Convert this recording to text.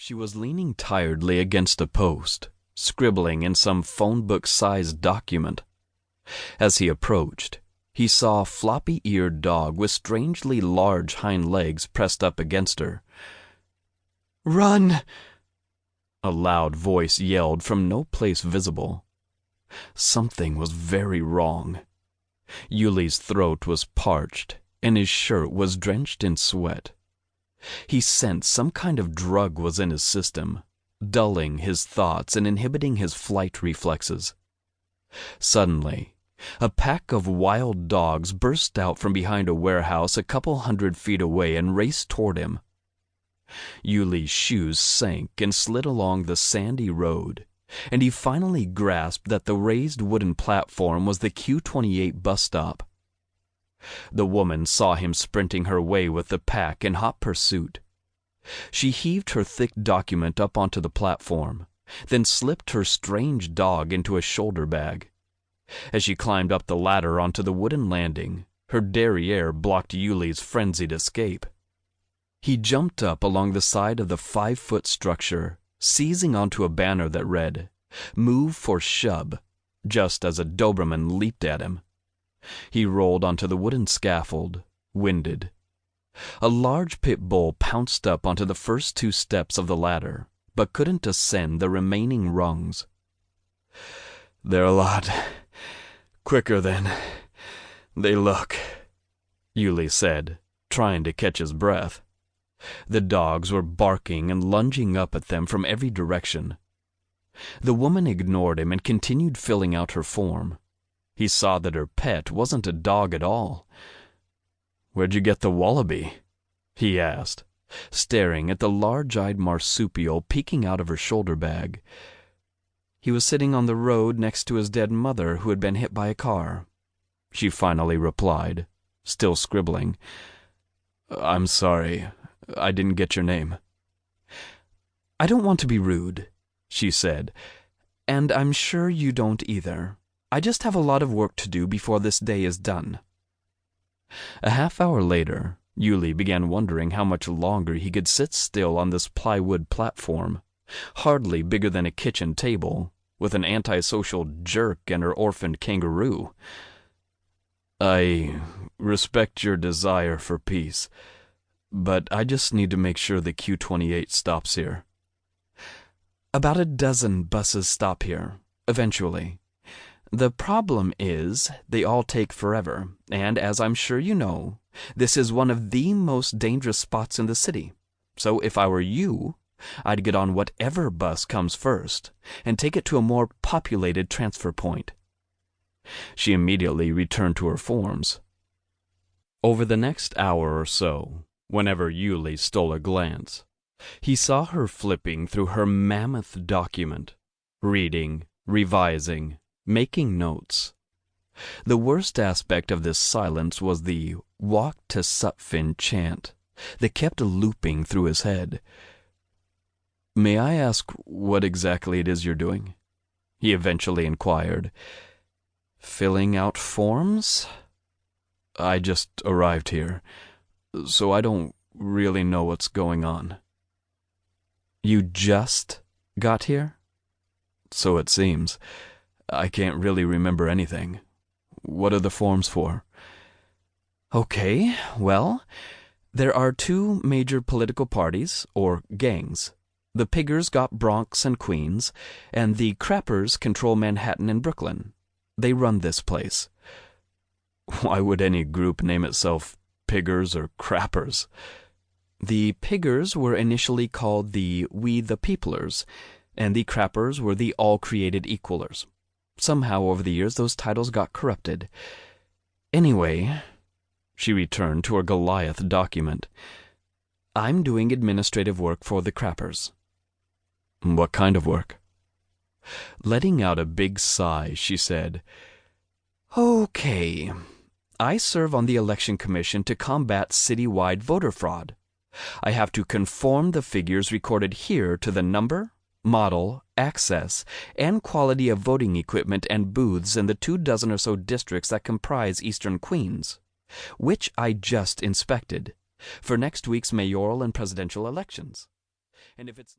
She was leaning tiredly against a post, scribbling in some phone book-sized document. As he approached, he saw a floppy-eared dog with strangely large hind legs pressed up against her. "Run!" a loud voice yelled from no place visible. Something was very wrong. Uli's throat was parched, and his shirt was drenched in sweat. He sensed some kind of drug was in his system, dulling his thoughts and inhibiting his flight reflexes. Suddenly, a pack of wild dogs burst out from behind a warehouse a couple 100 feet away and raced toward him. Uli's shoes sank and slid along the sandy road, and he finally grasped that the raised wooden platform was the Q-28 bus stop. The woman saw him sprinting her way with the pack in hot pursuit. She heaved her thick document up onto the platform, then slipped her strange dog into a shoulder bag. As she climbed up the ladder onto the wooden landing, her derriere blocked Uli's frenzied escape. He jumped up along the side of the 5-foot structure, seizing onto a banner that read, "Move for Shub," just as a Doberman leaped at him. He rolled onto the wooden scaffold, winded. A large pit bull pounced up onto the first 2 steps of the ladder, but couldn't ascend the remaining rungs. "They're a lot quicker than they look," Uli said, trying to catch his breath. The dogs were barking and lunging up at them from every direction. The woman ignored him and continued filling out her form. He saw that her pet wasn't a dog at all. "Where'd you get the wallaby?" he asked, staring at the large-eyed marsupial peeking out of her shoulder bag. "He was sitting on the road next to his dead mother who had been hit by a car," she finally replied, still scribbling. "I'm sorry, I didn't get your name." "I don't want to be rude," she said, "and I'm sure you don't either. I just have a lot of work to do before this day is done." A half-hour later, Uli began wondering how much longer he could sit still on this plywood platform, hardly bigger than a kitchen table, with an antisocial jerk and her orphaned kangaroo. "I respect your desire for peace, but I just need to make sure the Q-28 stops here." "About a dozen buses stop here, eventually. The problem is they all take forever, and as I'm sure you know, this is one of the most dangerous spots in the city. So if I were you, I'd get on whatever bus comes first and take it to a more populated transfer point." She immediately returned to her forms. Over the next hour or so, whenever Uli stole a glance, he saw her flipping through her mammoth document, reading, revising, making notes. The worst aspect of this silence was the "Walk to Sutphin" chant that kept looping through his head. "May I ask what exactly it is you're doing?" he eventually inquired. "Filling out forms? I just arrived here, so I don't really know what's going on." "You just got here?" "So it seems. I can't really remember anything. What are the forms for?" "Okay, well, there are 2 major political parties, or gangs. The Piggers got Bronx and Queens, and the Crappers control Manhattan and Brooklyn. They run this place." "Why would any group name itself Piggers or Crappers?" "The Piggers were initially called the We the Peoplers, and the Crappers were the All-Created Equalers. Somehow over the years those titles got corrupted. Anyway," she returned to her Goliath document, "I'm doing administrative work for the Crappers." "What kind of work?" Letting out a big sigh, she said, "Okay, I serve on the Election Commission to combat citywide voter fraud. I have to conform the figures recorded here to the number, model, access, and quality of voting equipment and booths in the 24 or so districts that comprise Eastern Queens, which I just inspected, for next week's mayoral and presidential elections. And if it's